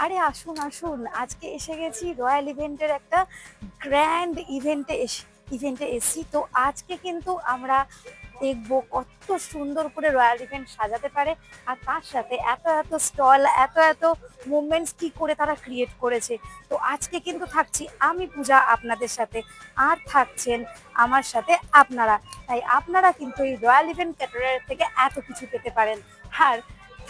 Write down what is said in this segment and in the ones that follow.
আরে আসুন আসুন, আজকে এসে গেছি রয়্যাল ইভেন্টের একটা গ্র্যান্ড ইভেন্টে এসছি। তো আজকে কিন্তু আমরা দেখবো কত সুন্দর করে রয়্যাল ইভেন্ট সাজাতে পারে, আর তার সাথে এত এত স্টল, এত এত মুভমেন্টস কি করে তারা ক্রিয়েট করেছে। তো আজকে কিন্তু থাকছি আমি পূজা আপনাদের সাথে, আর থাকছেন আমার সাথে আপনারা। তাই আপনারা কিন্তু এই রয়্যাল ইভেন্ট ক্যাটারার থেকে এত কিছু পেতে পারেন। আর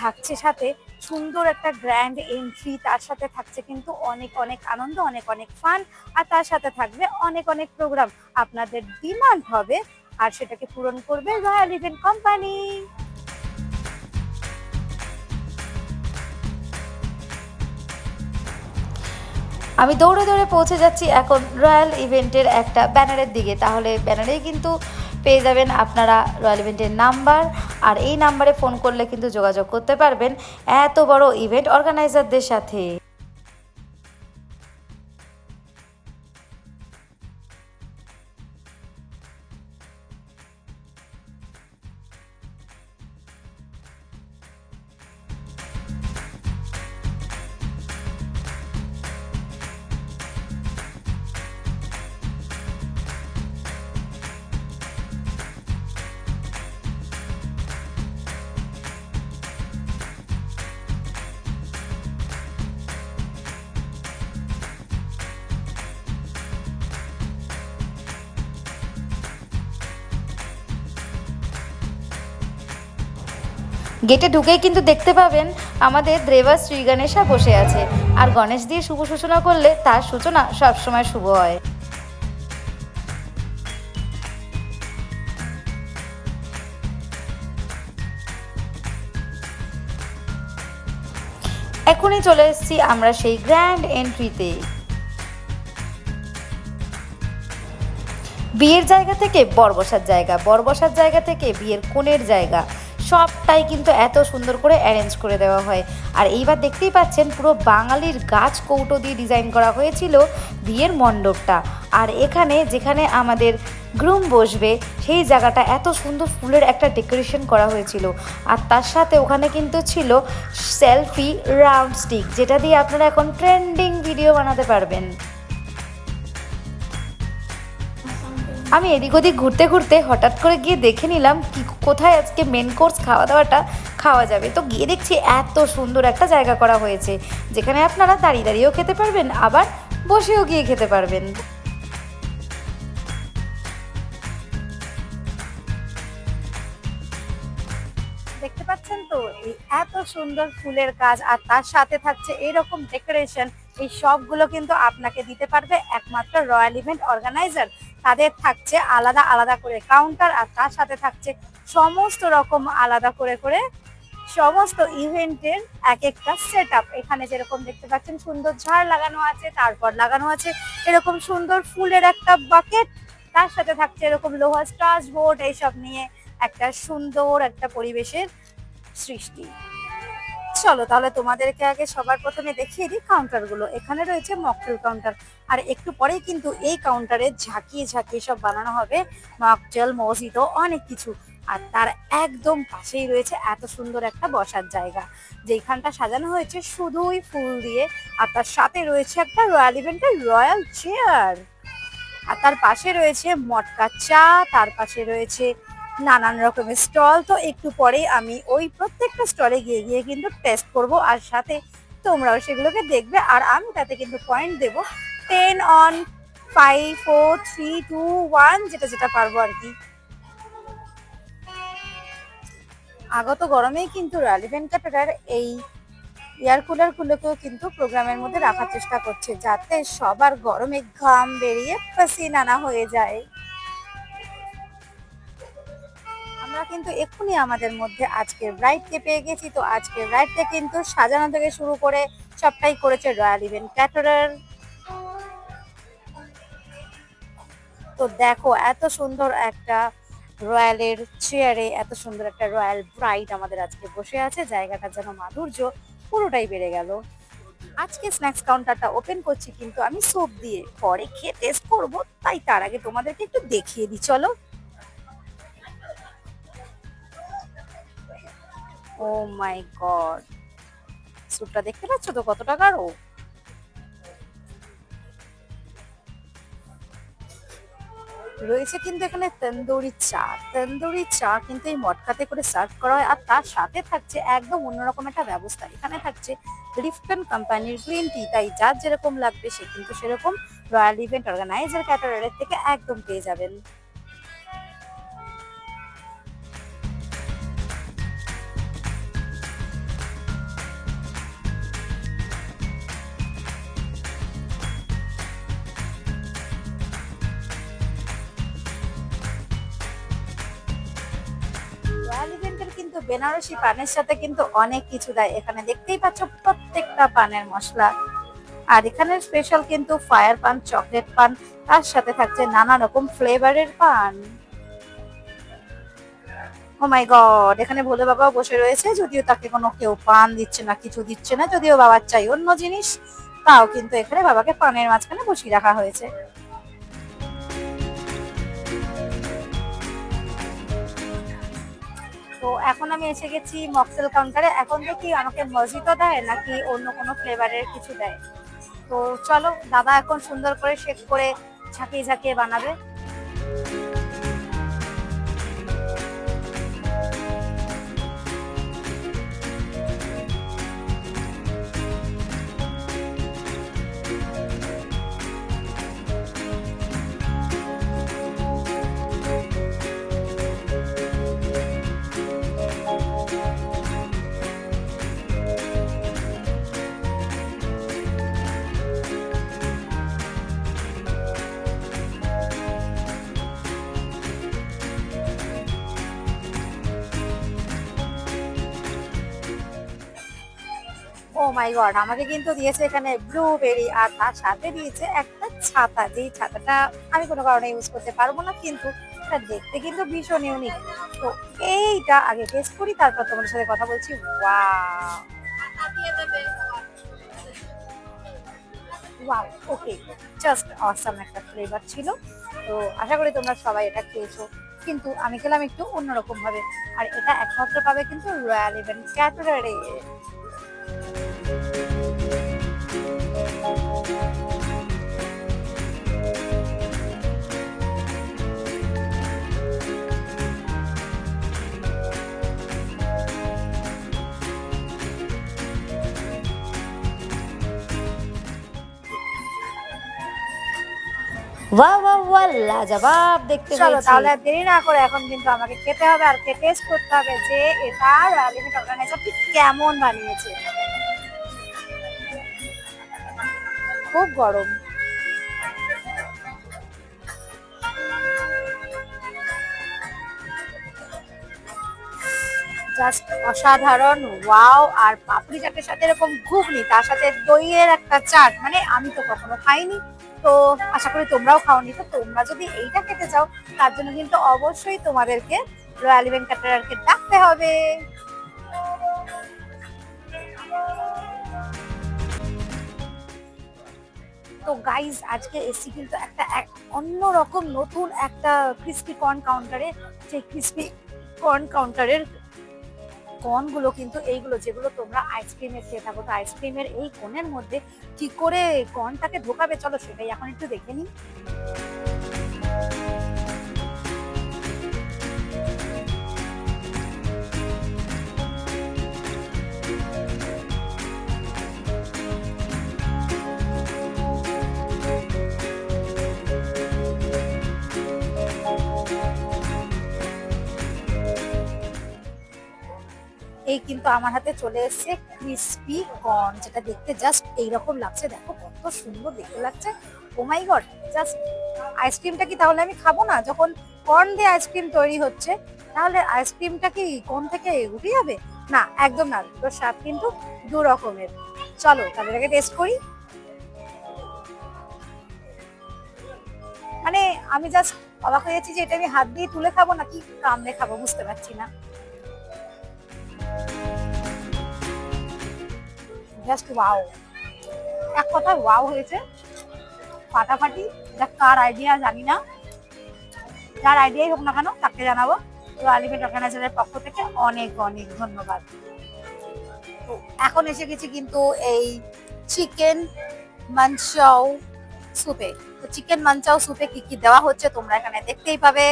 থাকছে সাথে সুন্দর একটা গ্র্যান্ড এন্ট্রি, তার সাথে থাকছে কিন্তু অনেক অনেক আনন্দ, অনেক অনেক ফান, আর তার সাথে থাকবে অনেক অনেক প্রোগ্রাম। আপনাদের ডিমান্ড হবে আর সেটাকে পূরণ করবে রয়্যাল ইভেন্ট কোম্পানি। আমি দৌড়ে দৌড়ে পৌঁছে যাচ্ছি এখন রয়্যাল ইভেন্টের একটা ব্যানারের দিকে। তাহলে ব্যানারেই কিন্তু পেয়ে যাবেন আপনারা রয়্যাল ইভেন্টের নাম্বার, আর এই নাম্বারে ফোন করলে কিন্তু যোগাযোগ করতে পারবেন এত বড় ইভেন্ট অর্গানাইজারদের সাথে। গেটে ঢুকেই কিন্তু দেখতে পাবেন আমাদের দেবা শ্রী গণেশা বসে আছে, আর গণেশ দিয়ে শুভ সূচনা করলে তার সূচনা সবসময় শুভ হয়। এখনই চলে এসেছি আমরা সেই গ্র্যান্ড এন্ট্রিতে। বিয়ের জায়গা থেকে বর বসার জায়গা, বর বসার জায়গা থেকে বিয়ের কোণের জায়গা, সবটাই কিন্তু এত সুন্দর করে অ্যারেঞ্জ করে দেওয়া হয়। আর এইবার দেখতেই পাচ্ছেন পুরো বাঙালির গাছ কৌটো দিয়ে ডিজাইন করা হয়েছিল বিয়ের মণ্ডপটা। আর এখানে যেখানে আমাদের গ্রুম বসবে সেই জায়গাটা এত সুন্দর ফুলের একটা ডেকোরেশন করা হয়েছিল। আর তার সাথে ওখানে কিন্তু ছিল সেলফি রাউন্ড স্টিক, যেটা দিয়ে আপনারা এখন ট্রেন্ডিং ভিডিও বানাতে পারবেন। আমি এদিক ওদিক ঘুরতে ঘুরতে হঠাৎ করে গিয়ে দেখে নিলাম কি কোথায় আজকে মেন কোর্স খাওয়া দাওয়াটা খাওয়া যাবে। তো গিয়ে দেখছি এত সুন্দর একটা জায়গা করা হয়েছে, যেখানে আপনারা দাঁড়িয়ে দাঁড়িয়েও খেতে পারবেন, আবার বসেও গিয়ে খেতে পারবেন। দেখতে পাচ্ছেন তো এই এত সুন্দর ফুলের কাজ, আর তার সাথে থাকছে এইরকম ডেকোরেশন। এই সবগুলো কিন্তু আপনাকে দিতে পারবে একমাত্র রয়্যাল ইভেন্ট অর্গানাইজার। তাদের থাকছে আলাদা আলাদা করে কাউন্টার, আর তার সাথে থাকছে সমস্ত রকম আলাদা করে করে সমস্ত ইভেন্টের এক একটা সেট আপ। এখানে যেরকম দেখতে পাচ্ছেন সুন্দর ঝাড় লাগানো আছে, তারপর লাগানো আছে এরকম সুন্দর ফুলের একটা বাকেট, তার সাথে থাকছে এরকম লোহার স্টাচ বোর্ড, এইসব নিয়ে একটা সুন্দর একটা পরিবেশের সৃষ্টি। চলো তাহলে তোমাদেরকে আগে সবার প্রথমে দেখিয়ে দিই কাউন্টার গুলো। এখানে রয়েছে মকটেল কাউন্টার, আর একটু পরেই কিন্তু এই কাউন্টারে ঝাঁকিয়ে ঝাঁকিয়ে সব বানানো হবে মকটেল, মজিতো, অনেক কিছু। আর তার একদম পাশেই রয়েছে এত সুন্দর একটা বসার জায়গা, যেখানটা সাজানো হয়েছে শুধুই ফুল দিয়ে, আর তার সাথে রয়েছে একটা রয়্যাল ইভেন্টের রয়্যাল চেয়ার। আর তার পাশে রয়েছে মটকা চা, তার পাশে রয়েছে নানান রকমের স্টল। তো একটু পরেই আমি ওই প্রত্যেকটা স্টলে গিয়ে গিয়ে কিন্তু টেস্ট করব, আর সাথে তোমরাও সেগুলোকে দেখবে, আর আমি তাতে কিন্তু পয়েন্ট দেব 10 on 5 4 3 2 1, যেটা যেটা পারবো আর কি। আগত গরমেই কিন্তু রয়্যাল ইভেন্ট ক্যাটারার এই এয়ার কুলার গুলোকেও কিন্তু প্রোগ্রামের মধ্যে রাখার চেষ্টা করছে, যাতে সবার গরমে ঘাম বেরিয়ে পাসিনা না হয়ে যায়। আমরা কিন্তু এক্ষুনি আমাদের মধ্যে আজকের ব্রাইডকে পেয়ে গেছি। তো আজকের ব্রাইডকে কিন্তু সাজানো থেকে শুরু করে সবটাই করেছে রয়্যাল ইভেন্ট ক্যাটারার। তো দেখো এত সুন্দর একটা রয়্যালের চেয়ারে এত সুন্দর একটা রয়্যাল ব্রাইড আমাদের আজকে বসে আছে, জায়গাটা যেন মাধুর্য পুরোটাই বেড়ে গেল। আজকে স্ন্যাক্স কাউন্টারটা ওপেন করছি কিন্তু আমি স্যুপ দিয়ে, পরে খেয়ে টেস্ট করবো, তাই তার আগে তোমাদেরকে একটু দেখিয়ে দিই চলো। ও মাই গড, বিস্কুটটা দেখতে পাচ্ছ তো কত টাকারও। রয়েছে কিন্তু এখানে তন্দুরি চা কিন্তু এই মটকাতে করে সার্ভ করা হয়, আর তার সাথে থাকছে একদম অন্যরকম একটা ব্যবস্থা। এখানে থাকছে লিফটন কোম্পানির গ্রিন টি, তাই যার যেরকম লাগবে সে কিন্তু সেরকম রয়্যাল ইভেন্ট অর্গানাইজার ক্যাটারারের থেকে একদম পেয়ে যাবেন। রয়্যাল ইভেন্টের কিন্তু বেনারসি পানের সাথে কিন্তু অনেক কিছু দেয়। এখানে দেখতেই পাচ্ছ প্রত্যেকটা পানের মশলা। আর এখানে স্পেশাল কিন্তু ফায়ার পান, চকলেট পান, তার সাথে থাকছে নানা রকম ফ্লেভারের পান। ও মাই গড, এখানে ভোলে বাবাও বসে রয়েছে, যদিও তাকে কোনো কেউ পান দিচ্ছে না, কিছু দিচ্ছে না, যদিও বাবার চাই অন্য জিনিস, তাও কিন্তু এখানে বাবাকে পানের মাঝখানে বসিয়ে রাখা হয়েছে। তো এখন আমি এসে গেছি মকটেল কাউন্টারে। এখন দেখি আমাকে মজিতো দেয় নাকি অন্য কোনো ফ্লেভারের কিছু দেয়। তো চলো, দাদা এখন সুন্দর করে শেক করে ঝাঁকিয়ে ঝাঁকিয়ে বানাবে। ও মাই গড, আমাকে কিন্তু দিয়েছে এখানে ব্লুবেরি, আর তার সাথে দিয়েছে একটা ছাতা, যেই ছাতাটা আমি কোনো কারণে ইউজ করতে পারবো না, কিন্তু এটা দেখতে কিন্তু ভীষণ ইউনিক। তো এইটা আগে টেস্ট করি, তারপর তোমাদের সাথে কথা বলছি। ওয়াও ওয়াও, ওকে, জাস্ট অসাম একটা ফ্লেভার ছিল। তো আশা করি তোমরা সবাই এটা খেয়েছো, কিন্তু আমি খেলাম একটু অন্যরকম ভাবে। আর এটা একমাত্র পাবে কিন্তু রয়্যাল ইভেন্ট ক্যাটারারে। বাহ বাহ বাহ, লাজবাব দেখতে চলো পেয়েছি। তাহলে আর দেরি না করে এখন কিন্তু আমাকে খেতে হবে, আর টেস্ট করতে হবে যে এটা রয়্যাল ইভেন্ট অর্গানাইজার ঠিক কেমন বানিয়েছে। খুব গরম। জাস্ট অসাধারণ, ওয়াও। আর পাপড়ি চাটের সাথে এরকম ঘুগনি, তার সাথে দইয়ের একটা চাট, মানে আমি তো কখনো খাইনি, তো আশা করি তোমরাও খাওনি। তো তোমরা যদি এইটা খেতে চাও, তার জন্য কিন্তু অবশ্যই তোমাদেরকে রয়্যাল ইভেন্ট ক্যাটারারকে ডাকতে হবে। তো গাইজ, আজকে এসি কিন্তু একটা অন্যরকম নতুন একটা ক্রিস্পি কর্ন কাউন্টারে। যে ক্রিস্পি কর্ন কাউন্টারের কর্ন গুলো কিন্তু এইগুলো, যেগুলো তোমরা আইসক্রিমে খেয়ে থাকো, তো আইসক্রিমের এই কোনের মধ্যে কি করে কর্নটাকে ঢোকাবে, চলো সেটাই এখন একটু দেখে নিই। এই কিন্তু আমার হাতে চলে এসেছে ক্রিস্পি কর্ন, যেটা দেখতে জাস্ট এইরকম লাগছে। দেখো কত সুন্দর দেখতে লাগছে। ও মাই গড, জাস্ট আইসক্রিমটা কি তাহলে আমি খাবো না? যখন কর্ন দিয়ে আইসক্রিম তৈরি হচ্ছে, তাহলে আইসক্রিমটা কি কোন থেকে উঠে যাবে? না, একদম না, তোর স্বাদ কিন্তু দু রকমের। চলো তাহলে এটাকে টেস্ট করি। মানে আমি জাস্ট অবাক হয়ে যাচ্ছি যে এটা আমি হাত দিয়ে তুলে খাবো নাকি কামড়ে খাবো, বুঝতে পারছি না। জাস্ট ওয়াও, এক কথায় ওয়াও হয়েছে, ফাটাফাটি। এটা কার আইডিয়া জানি না, যার আইডিয়াই হোক না কেন তাকে জানাবো। তো রয়্যাল ইভেন্ট অর্গানাইজারের পক্ষ থেকে অনেক অনেক ধন্যবাদ। তো এখন এসে গেছি কিন্তু এই চিকেন মানচাও স্যুপে। তো চিকেন মানচাও স্যুপে কি কি দেওয়া হচ্ছে তোমরা এখানে দেখতেই পাবে।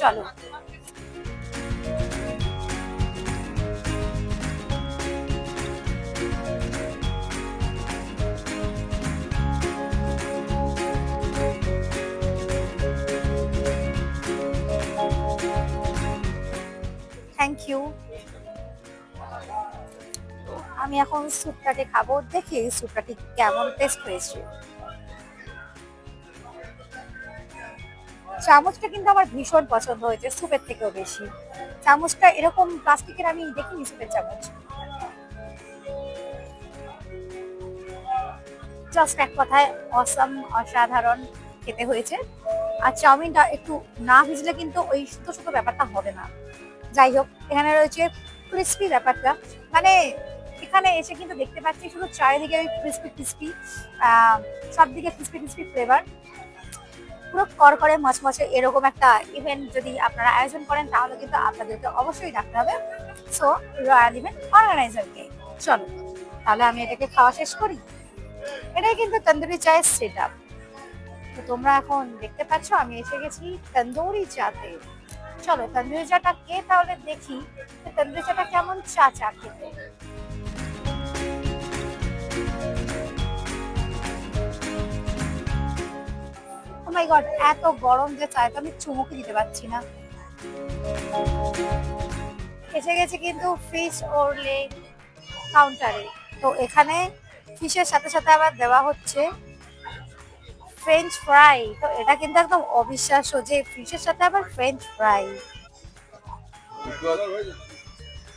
চলো। Thank you. আমি এখন স্যুপটাকে খাবো, দেখি স্যুপটাকে কেমন টেস্ট হয়েছে। চামচটা কিন্তু আমার ভীষণ পছন্দ হয়েছে স্যুপের থেকেও বেশি। চামচটা এরকম প্লাস্টিকের আমি দেখিনি স্যুপের চামচ। জাস্ট এক কথায় অসাম, অসাধারণ খেতে হয়েছে। আর চাউমিনটা একটু না ভিজলে কিন্তু ওই সুতো সুতো ব্যাপারটা হবে না। যাই হোক, এখানে রয়েছে ক্রিস্পি ব্যাপারটা, মানে এখানে এসে কিন্তু দেখতে পাচ্ছি শুধু চারিদিকে ওই ক্রিস্পি ক্রিস্পি, সব দিকে ক্রিস্পি ক্রিস্পি ফ্লেভার, পুরো করকরে মচমচে এরকম একটা ইভেন্ট যদি আপনারা আয়োজন করেন তাহলে কিন্তু আপনাদেরকে অবশ্যই ডাকতে হবে সো রয়্যাল ইভেন্ট অর্গানাইজারকে। চলো তাহলে আমি এটাকে খাওয়া শেষ করি। এটাই কিন্তু তন্দুরি চায়ের সেট আপ। তো তোমরা এখন দেখতে পাচ্ছ আমি এসে গেছি তন্দুরি চাতে। চলো তন্দুরি চাটা কে তাহলে দেখি তন্দুরি চাটা কেমন চা চা খেতে। ও মাই গড, এত গরম যে চায় তো আমি চুমুকি দিতে পারছি না। এসে গেছে কিন্তু ফিশ ওরলে কাউন্টারে। তো এখানে ফিশের সাথে সাথে আবার দেওয়া হচ্ছে ফ্রেঞ্চ ফ্রাই। তো এটা কিন্তু একদম অবিশ্বাস্য যে ফিশের সাথে আবার ফ্রেঞ্চ ফ্রাই।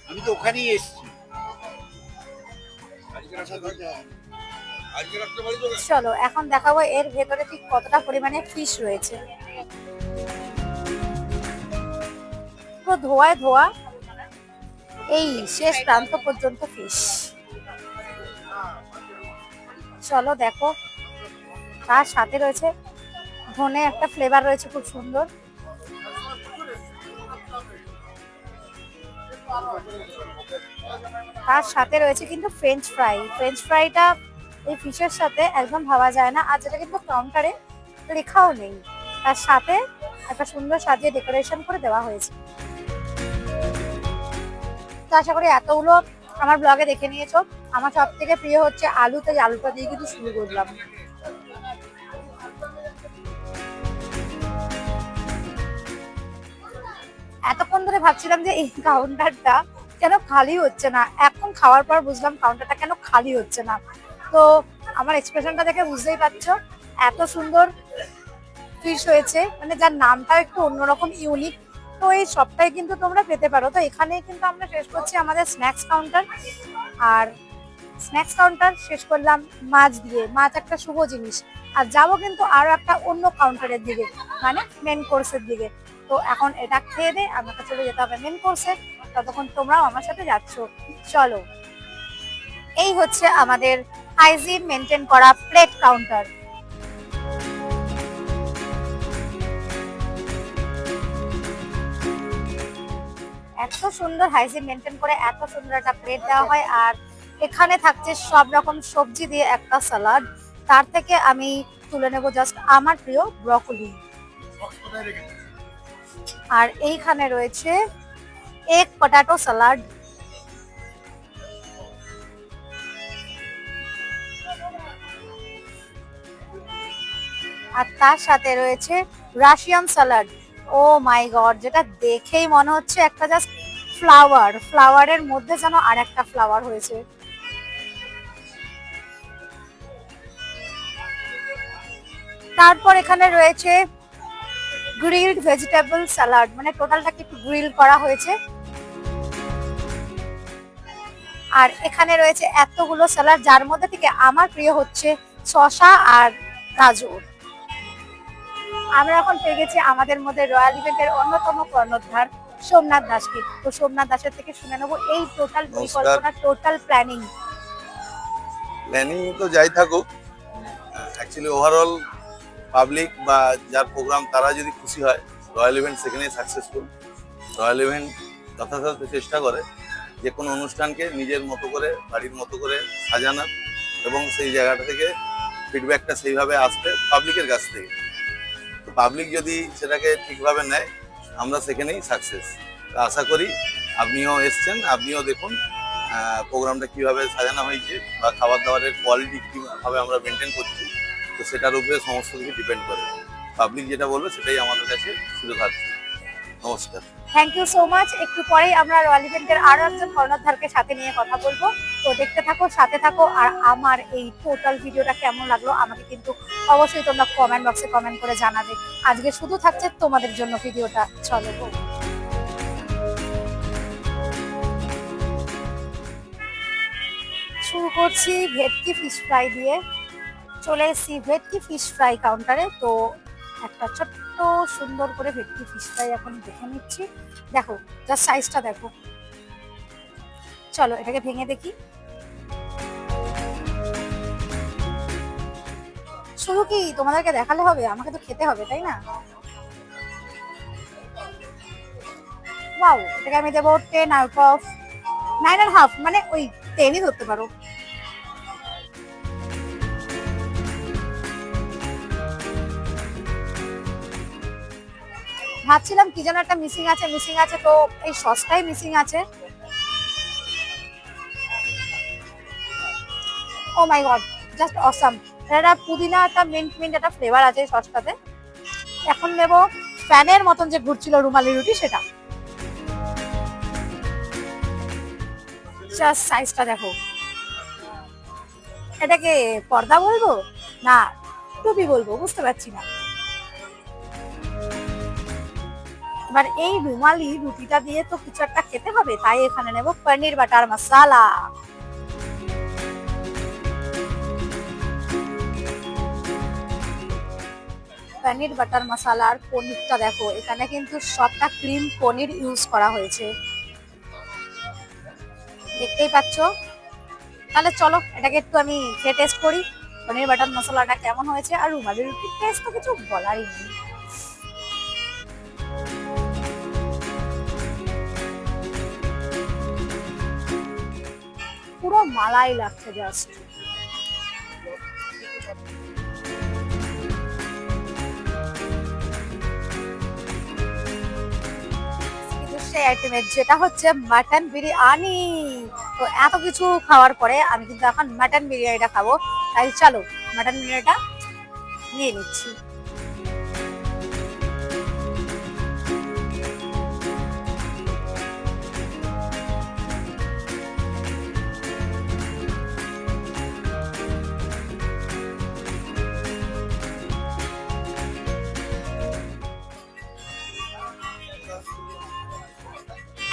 আমি তো ওখানেই এসেছি। চলো এখন দেখাবো এর ভেতরে ঠিক কতটা পরিমাণে ফিশ রয়েছে। পুরো ধোয়ায় ধোয়া, এই শেষ প্রান্ত পর্যন্ত ফিশ। চলো দেখো, তার সাথে রয়েছে ধনে একটা ফ্লেভার রয়েছে খুব সুন্দর। তার সাথে রয়েছে কিন্তু ফ্রেঞ্চ ফ্রাই। ফ্রেঞ্চ ফ্রাইটা এই ফিশের সাথে একদম ভাবা যায় না, আর যেটা কিন্তু কাউন্টারে লেখাও নেই। তার সাথে একটা সুন্দর সাজিয়ে ডেকোরেশন করে দেওয়া হয়েছে। তো আশা করি এতগুলো আমার ব্লগে দেখে নিয়েছো। আমার সব থেকে প্রিয় হচ্ছে আলু, তাই আলুটা দিয়ে কিন্তু শুরু করলাম। এতক্ষণ ধরে ভাবছিলাম যে এই কাউন্টারটা কেন খালি হচ্ছে না, এখন খাওয়ার পর বুঝলাম কাউন্টারটা কেন খালি হচ্ছে না। তো আমার এক্সপ্রেশনটা দেখে বুঝতেই পারছো এত সুন্দর ফিশ হয়েছে, মানে যার নামটাও একটু অন্যরকম ইউনিক। তো এই সবটাই কিন্তু তোমরা পেতে পারো। তো এখানেই কিন্তু আমরা শেষ করছি আমাদের স্ন্যাক্স কাউন্টার। আর স্ন্যাক্স কাউন্টার শেষ করলাম মাছ দিয়ে। মাছ একটা শুভ জিনিস। আর যাবো কিন্তু আরো একটা অন্য কাউন্টারের দিকে, মানে মেন কোর্সের দিকে। তো এখন এটা খেয়ে দে আমাকে চলে যেতে হবে মেন কোর্সে। ততক্ষণ তোমরাও আমার সাথে যাচ্ছ। চলো, এই হচ্ছে আমাদের হাইজিন মেনটেন করা প্লেট কাউন্টার। এত সুন্দর হাইজিন মেনটেন করে এত সুন্দর একটা প্লেট দেওয়া হয়। আর এখানে থাকছে সব রকম সবজি দিয়ে একটা সালাড। তার থেকে আমি তুলে নেব জাস্ট আমার প্রিয় ব্রকলি। আর এইখানে রয়েছে এগ পটাটো সালাড। আর তার সাথে রয়েছে রাশিয়ান সালাড। ও মাই গড, যেটা দেখেই মনে হচ্ছে একটা জাস্ট ফ্লাওয়ার, ফ্লাওয়ারের মধ্যে যেন আর একটা ফ্লাওয়ার হয়েছে। তারপর এখানে রয়েছে গ্রিলড ভেজিটেবল স্যালাড, মানে টোটালটাকে একটু গ্রিল করা হয়েছে। আর এখানে রয়েছে এতগুলো স্যালাড, যার মধ্যে থেকে আমার প্রিয় হচ্ছে শসা আর গাজর। আমরা এখন পেয়ে গেছি আমাদের মধ্যে রয়্যাল ইভেন্টের অন্যতম কর্ণধার সোমনাথ দাসকে। তো সোমনাথ দাসের থেকে শুনে নেবো এই টোটাল পরিকল্পনা, টোটাল প্ল্যানিং। প্ল্যানিং তো যাই থাকুক, অ্যাকচুয়ালি ওভারঅল পাবলিক বা যার প্রোগ্রাম তারা যদি খুশি হয়, রয়্যাল ইভেন্ট সেখানেই সাকসেসফুল। রয়্যাল ইভেন্ট যথাযথ চেষ্টা করে যে কোনো অনুষ্ঠানকে নিজের মতো করে বাড়ির মতো করে সাজানোর এবং সেই জায়গাটা থেকে ফিডব্যাকটা সেইভাবে আসবে পাবলিকের কাছ থেকে। তো পাবলিক যদি সেটাকে ঠিকভাবে নেয় আমরা সেখানেই সাকসেস। আশা করি আপনিও এসছেন, আপনিও দেখুন প্রোগ্রামটা কিভাবে সাজানো হয়েছে বা খাবার দাবারের কোয়ালিটি কীভাবে আমরা মেনটেন করছি। তো সেটার উপরে সমস্ত কিছু ডিপেন্ড করে, পাবলিক যেটা বলবে সেটাই আমাদের কাছে শিরোধার্য। নমস্কার। Thank you so much. একটু পরেই আমরা রয়্যাল ইভেন্টের আরো একজন কর্ণধারকে সাথে নিয়ে কথা বলবো। তো দেখতে থাকো, সাথে থাকো। আর আমার এই টোটাল ভিডিওটা কেমন লাগলো আমাকে কিন্তু অবশ্যই তোমরা কমেন্ট বক্সে কমেন্ট করে জানাবে। আজকে শুধু থাকছে তোমাদের জন্য ভিডিওটা। চলো গো। শুরু করছি ভেটকি ফিশ ফ্রাই দিয়ে। চলে এসেছি ভেটকি ফিশ ফ্রাই কাউন্টারে। তো একটা ছোট্ট সুন্দর করে ভেটকি ফিশ ফ্রাই এখন দেখে নিচ্ছি। দেখো জাস্ট সাইজটা দেখো। চলো এটাকে ভেঙে দেখি। শুধু কি তোমাদেরকে দেখালে হবে? আমাকে তো খেতে হবে, তাই না? ওয়াও, এটাকে আমি দেবো 10 আউট অফ 9.5, মানে ওই 10ই ধরতে পারো। ভাবছিলাম কি যেন একটা মিসিং আছে, তো এই সসটাই মিসিং আছে। ও মাই গড, জাস্ট অসাম। এটা পুদিনা একটা মিন্ট একটা ফ্লেভার আছে এই সসটাতে। এখন নেব ফ্যানের মতন যে ঘুরছিল রুমালি রুটি, সেটা। জাস্ট সাইজটা দেখো। এটাকে পর্দা বলবো না টুপি বলবো বুঝতে পারছি না। এবার এই রুমালি রুটিটা দিয়ে তো কিছু একটা খেতে হবে, তাই এখানে নেব পনির বাটার মশলা। পনির বাটার মশলার পনিরটা দেখো, এখানে কিন্তু সবটা ক্রিম পনির ইউজ করা হয়েছে, দেখতেই পাচ্ছ। তাহলে চলো এটাকে একটু আমি খেয়ে টেস্ট করি পনির বাটার মশলাটা কেমন হয়েছে। আর রুমালি রুটির টেস্ট তো কিছু বলারই নেই। পুরো মালাই লাগছে জাস্ট। সেই আইটেমের যেটা হচ্ছে মাটন বিরিয়ানি। তো এত কিছু খাওয়ার পরে আমি কিন্তু এখন মাটন বিরিয়ানিটা খাবো, তাই চলো মাটন বিরিয়ানিটা নিয়ে নিচ্ছি।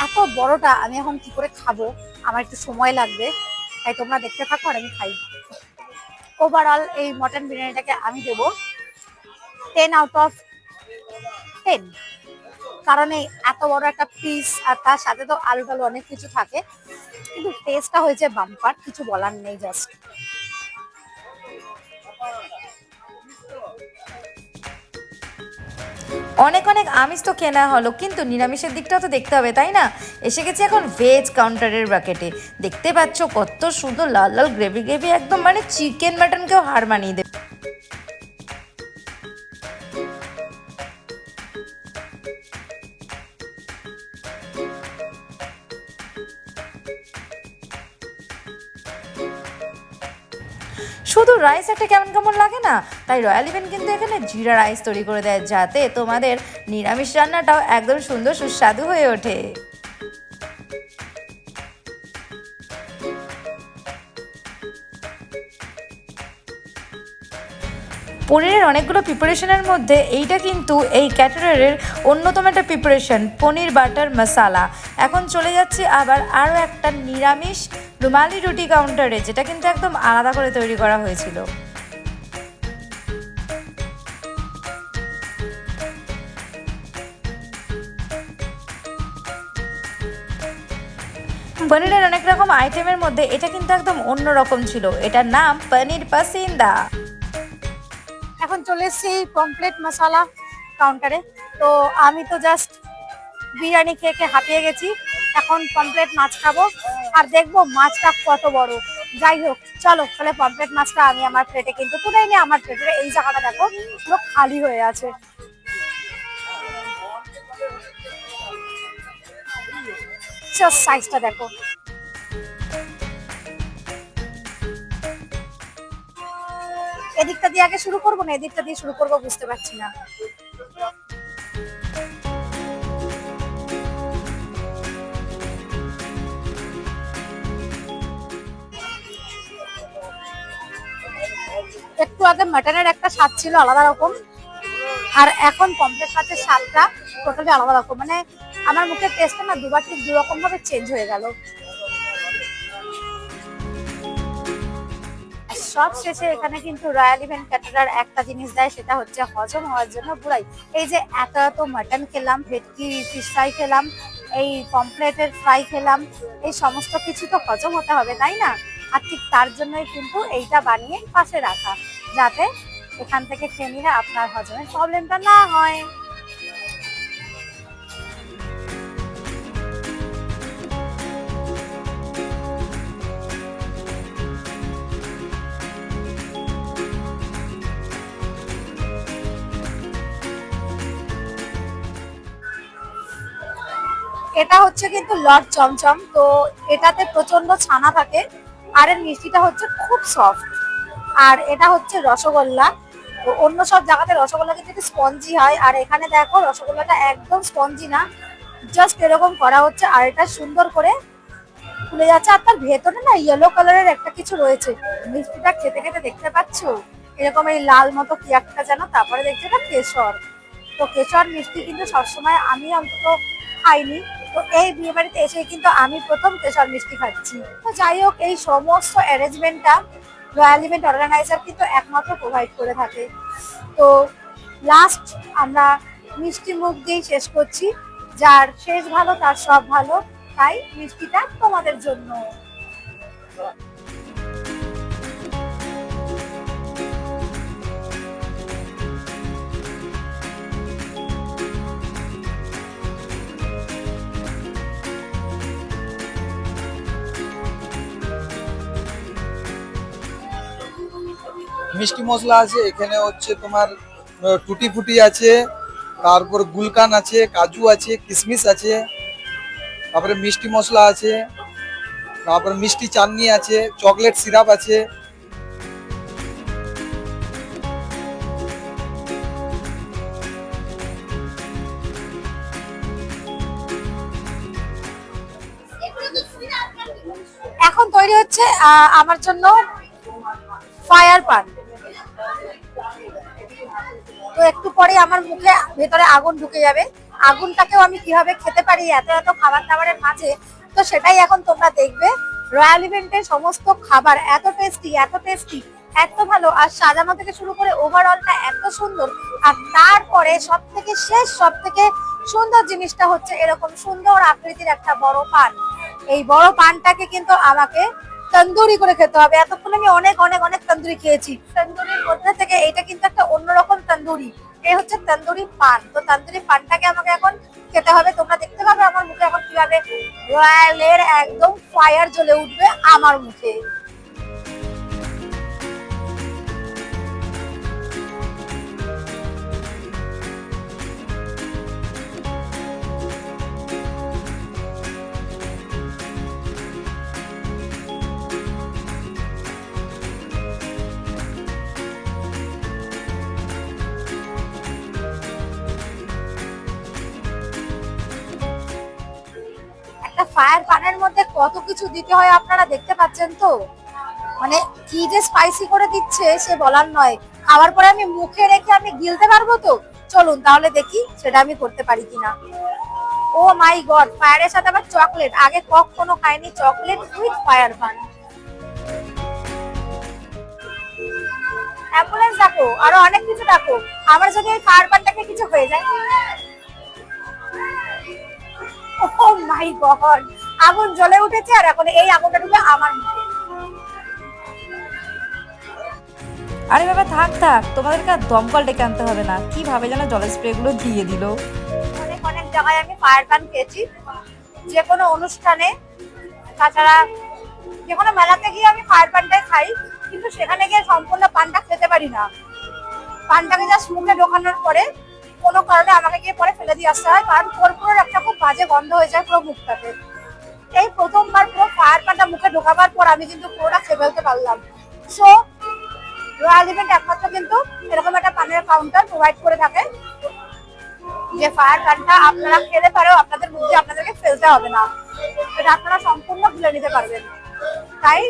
এত বড়টা আমি এখন কি করে খাবো, আমার একটু সময় লাগবে, তাই তোমরা দেখতে থাকো আর আমি খাই। ওভারঅল এই মটন বিরিয়ানিটাকে আমি দেবো 10 আউট অফ 10, কারণ এই এত বড় একটা পিস আর তার সাথে তো আলু টালু অনেক কিছু থাকে, কিন্তু টেস্টটা হয়েছে বাম্পার, কিছু বলার নেই জাস্ট। অনেক অনেক আমিষ তো কেনা হলো, কিন্তু নিরামিষের দিকটাও তো দেখতে হবে, তাই না? এসে গেছি এখন ভেজ কাউন্টারের ব্র্যাকেটে। দেখতে পাচ্ছ কত সুন্দর লাল লাল গ্রেভি, একদম মানে চিকেন মাটনকেও হার মানিয়ে দেবে। শুধু রাইস একটা কেমন কেমন লাগে না, তাই রয়্যাল ইভেন্ট কিন্তু এখানে জিরা রাইস তৈরি করে দেয়, যাতে তোমাদের নিরামিষ রান্নাটাও একদম সুন্দর সুস্বাদু হয়ে ওঠে। পনিরের অনেকগুলো প্রিপারেশনের মধ্যে এইটা কিন্তু এই ক্যাটারারের অন্যতম একটা প্রিপারেশন, পনির বাটার মশালা। এখন চলে যাচ্ছি আবার আরও একটা নিরামিষ রুমালি রুটি কাউন্টারে, যেটা কিন্তু একদম আলাদা করে তৈরি করা হয়েছিল। পনিরের অনেক রকম আইটেমের মধ্যে এটা কিন্তু একদম অন্য রকম ছিল, এটার নাম পনির পাসিন্দা। এখন চলে এসেছি কমপ্লিট মশলা কাউন্টারে। তো আমি তো জাস্ট বিরিয়ানি খেয়ে খেয়ে হাঁপিয়ে গেছি, এখন পমফ্রেট মাছ খাবো আর দেখবো মাছটা কত বড়। যাই হোক চলো তাহলে পমফ্রেট মাছটা আমি আমার প্লেটে কিন্তু তুলে নিই। আমার প্লেটের এই জায়গাটা দেখো পুরো খালি হয়ে আছে। সাইজটা দেখো। এদিকটা দিয়ে আগে শুরু করবো না এদিকটা দিয়ে শুরু করবো বুঝতে পারছি না। একটু আগে মাটনের একটা স্বাদ ছিল আলাদা রকম, আর এখন পমফ্রেট মাছের স্বাদটা টোটালি আলাদা রকম। মানে আমার মুখের টেস্টটা না দুবার ঠিক দু রকম ভাবে চেঞ্জ হয়ে গেল। সব শেষে এখানে কিন্তু রয়্যাল ইভেন্ট ক্যাটারার একটা জিনিস দেয়, সেটা হচ্ছে হজম হওয়ার জন্য বুড়াই। এই যে এত এত মাটন খেলাম, ভেটকি ফিশ ফ্রাই খেলাম, এই পমফ্রেটের ফ্রাই খেলাম, এই সমস্ত কিছু তো হজম হতে হবে তাই না? আর ঠিক তার জন্যই কিন্তু এইটা বানিয়ে পাশে রাখা, যাতে এখান থেকে খেয়ে নিলে আপনার হজমের প্রবলেমটা না হয়। এটা হচ্ছে কিন্তু লর্ড চমচম, তো এটাতে প্রচন্ড ছানা থাকে আর এর মিষ্টিটা হচ্ছে খুব সফট। আর এটা হচ্ছে রসগোল্লা। তো অন্য সব জায়গাতে রসগোল্লা কিন্তু একটু স্পঞ্জি হয়, আর এখানে দেখো রসগোল্লাটা একদম স্পঞ্জি না, জাস্ট এরকম করা হচ্ছে আর এটা সুন্দর করে ফুলে যাচ্ছে। আর তার ভেতরে না ইয়েলো কালারের একটা কিছু রয়েছে। মিষ্টিটা খেতে খেতে দেখতে পাচ্ছ এরকম এই লাল মতো কি একটা যেন, তারপরে দেখছি এটা কেশর। তো কেশর মিষ্টি কিন্তু সবসময় আমি অন্তত খাইনি, তো এই বিয়ে বাড়িতে এসে কিন্তু আমি প্রথম কেশর মিষ্টি খাচ্ছি। তো যাই হোক এই সমস্ত অ্যারেঞ্জমেন্টটা রয়্যাল ইভেন্ট অর্গানাইজার কিন্তু একমাত্র প্রোভাইড করে থাকে। তো লাস্ট আমরা মিষ্টি মুখ দিয়ে শেষ করছি, যার শেষ ভালো তার সব ভালো, তাই মিষ্টিটা তোমাদের জন্য। মিষ্টি মশলা আছে এখানে, হচ্ছে তোমার টুটি ফুটি আছে, তারপর গুলকান আছে, কাজু আছে, কিশমিশ আছে, তারপরে মিষ্টি মশলা আছে, তারপর মিষ্টি চাটনি আছে, চকলেট সিরাপ আছে। এখন তৈরি হচ্ছে আমার জন্য ফায়ার পান। তো একটু পরে আমার মুখে ভেতরে আগুন ঢুকে যাবে। আগুনটাকেও আমি কিভাবে খেতে পারি এত এত খাবার দাবারের মাঝে, তো সেটাই এখন তোমরা দেখবে। রয়্যাল ইভেন্টের সমস্ত খাবার এত টেস্টি এত ভালো, আর সাজানো থেকে শুরু করে ওভারঅলটা এত সুন্দর। আর তারপরে সব থেকে শেষ সব থেকে সুন্দর জিনিসটা হচ্ছে এরকম সুন্দর আকৃতির একটা বড় পান। এই বড় পানটাকে কিন্তু আমাকে তন্দুরি করে খেতে হবে। এতক্ষণ আমি অনেক অনেক অনেক তন্দুরি খেয়েছি, তন্দুরির মধ্যে থেকে এটা কিন্তু একটা অন্যরকম তন্দুরি। এই হচ্ছে তন্দুরি পান। তো তন্দুরি পানটাকে আমাকে এখন খেতে হবে। তোমরা দেখতে পাবে আমার মুখে এখন কিভাবে রয়্যালের একদম ফায়ার জ্বলে উঠবে আমার মুখে। ফায়ার পানের মধ্যে কত কিছু দিতে হয় আপনারা দেখতে পাচ্ছেন তো, মানে কি যে স্পাইসি করে দিচ্ছে সে বলার নয়। খাওয়ার পরে আমি মুখে রেখে আমি গিলতে পারবো তো? চলুন তাহলে দেখি সেটা আমি করতে পারি কিনা। ও মাই গড, ফায়ারের সাথে আবার চকলেট, আগে কখনো খাইনি চকলেট উইথ ফায়ার পান। অ্যাম্বুলেন্স ডাকো, আরো অনেক কিছু ডাকো, আমার যদি ওই ফায়ার পানটাকে কিছু হয়ে যায়। ও মাই গড, আগুন জ্বলে উঠেছে আর এখন এই আগুনটা ঢুকে আমার মুখে। আরে বাবা থাক থাক, তোমাদেরকে আর দমকল ডেকে আনতে হবে না, কিভাবে যেন জলের স্প্রে গুলো দিয়ে দিল। অনেক অনেক জায়গায় আমি ফায়ার পান খেয়েছি, যে কোনো অনুষ্ঠানে, তাছাড়া যে কোনো মেলাতে গিয়ে আমি ফায়ার পানটাই খাই, কিন্তু সেখানে গিয়ে সম্পূর্ণ পানটা খেতে পারি না। পানটাকে জাস্ট মুখে ঢোকানোর পরে কোনো কারণে আমাকে গিয়ে পরে ফেলে দিয়ে আসতে হয়, কারণ কর্পূরের একটা খুব বাজে গন্ধ হয়ে যায় পুরো মুখটাতে। এই প্রথমবার পুরো ফায়ার পানটা মুখে ঢোকাবার পর আমি কিন্তু পুরোটা খেয়ে ফেলতে পারলাম। সো রয়্যাল ইভেন্ট একমাত্র কিন্তু এরকম একটা পানের কাউন্টার প্রোভাইড করে থাকে, যে ফায়ার পানটা আপনারা খেলে পারেও আপনাদের মুখ দিয়ে আপনাদেরকে ফেলতে হবে না, এটা আপনারা সম্পূর্ণ গিলে নিতে পারবেন। তাই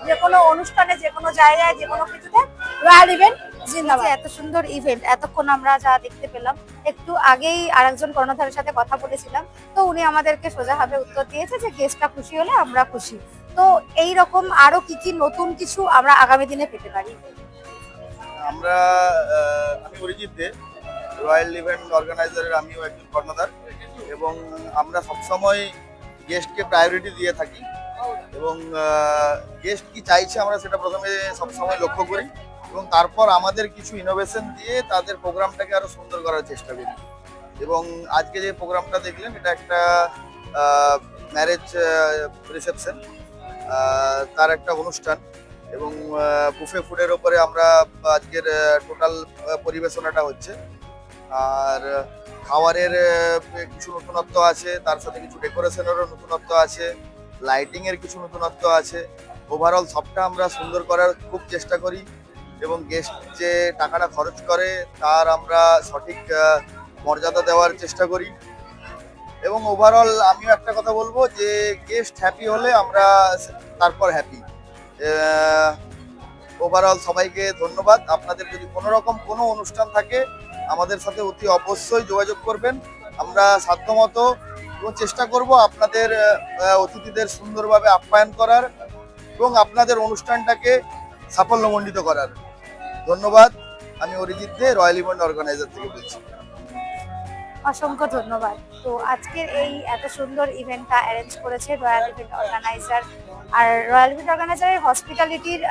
যে কোনো অনুষ্ঠানে, যে কোনো জায়গায়, যে কোনো কিছুতে রয়্যাল ইভেন্ট জিন্দাবাদ। এত সুন্দর ইভেন্ট এতক্ষণ আমরা যা দেখতে পেলাম, একটু আগেই আরেকজন কর্ণধারের সাথে কথা বলেছিলাম, তো উনি আমাদেরকে সোজাভাবে উত্তর দিয়েছে যে গেস্টটা খুশি হলে আমরা খুশি। তো এই রকম আরো কি কি নতুন কিছু আমরা আগামী দিনে পেতে পারি? আমরা আমি অরিজিৎ দে, রয়্যাল ইভেন্ট অর্গানাইজারের আমিও একজন কর্ণধার, এবং আমরা সবসময় গেস্টকে প্রায়োরিটি দিয়ে থাকি, এবং গেস্ট কি চাইছে আমরা সেটা প্রথমে সবসময় লক্ষ্য করি, এবং তারপর আমাদের কিছু ইনোভেশন দিয়ে তাদের প্রোগ্রামটাকে আরো সুন্দর করার চেষ্টা করি। এবং আজকে যে প্রোগ্রামটা দেখলেন, এটা একটা ম্যারেজ রিসেপশন, তার একটা অনুষ্ঠান, এবং বুফে ফুডের ওপরে আমরা আজকের টোটাল পরিবেশনাটা হচ্ছে। আর খাবারের কিছু নতুনত্ব আছে, তার সাথে কিছু ডেকোরেশনেরও নতুনত্ব আছে, লাইটিং এর কিছু নতুনত্ব আছে। ওভারঅল সবটা আমরা সুন্দর করার খুব চেষ্টা করি, এবং গেস্ট যে টাকাটা খরচ করে তার আমরা সঠিক মর্যাদা দেওয়ার চেষ্টা করি। এবং ওভারঅল আমিও একটা কথা বলবো যে গেস্ট হ্যাপি হলে আমরা তারপর হ্যাপি। ওভারঅল সবাইকে ধন্যবাদ। আপনাদের যদি কোনো রকম কোনো অনুষ্ঠান থাকে আমাদের সাথে অতি অবশ্যই যোগাযোগ করবেন। আমরা সাধ্যমতো চেষ্টা করব আপনাদের অতিথিদের সুন্দরভাবে আপ্যায়ন করার এবং আপনাদের অনুষ্ঠানটাকে সাফল্যমণ্ডিত করার। ধন্যবাদ। আমি অরিজিৎ দে, রয়্যাল ইভেন্ট অর্গানাইজার থেকে বলছি। অসংখ্য ধন্যবাদ। তো আজকের এই এত সুন্দর ইভেন্টটা অ্যারেঞ্জ করেছে রয়্যাল ইভেন্ট অর্গানাইজার। আর রয়্যাল ইভেন্ট অর্গানাইজারের হসপিটালিটির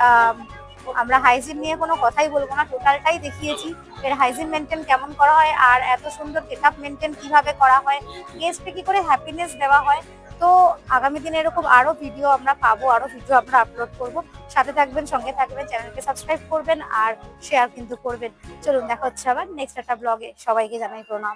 আমরা হাইজিন নিয়ে কোনো কথাই বলবো না, টোটালটাই দেখিয়েছি এর হাইজিন মেনটেন কেমন করা হয়, আর এত সুন্দর গেটআপ মেনটেন কিভাবে করা হয়, গেস্টকে কি করে হ্যাপিনেস দেওয়া হয়। তো আগামী দিনে এরকম আরো ভিডিও আমরা পাবো, আরো ভিডিও আমরা আপলোড করব। সাথে থাকবেন, সঙ্গে থাকবেন, চ্যানেলকে সাবস্ক্রাইব করবেন আর শেয়ার কিন্তু করবেন। চলুন দেখা হচ্ছে আবার নেক্সট একটা ব্লগে। সবাইকে জানাই প্রণাম।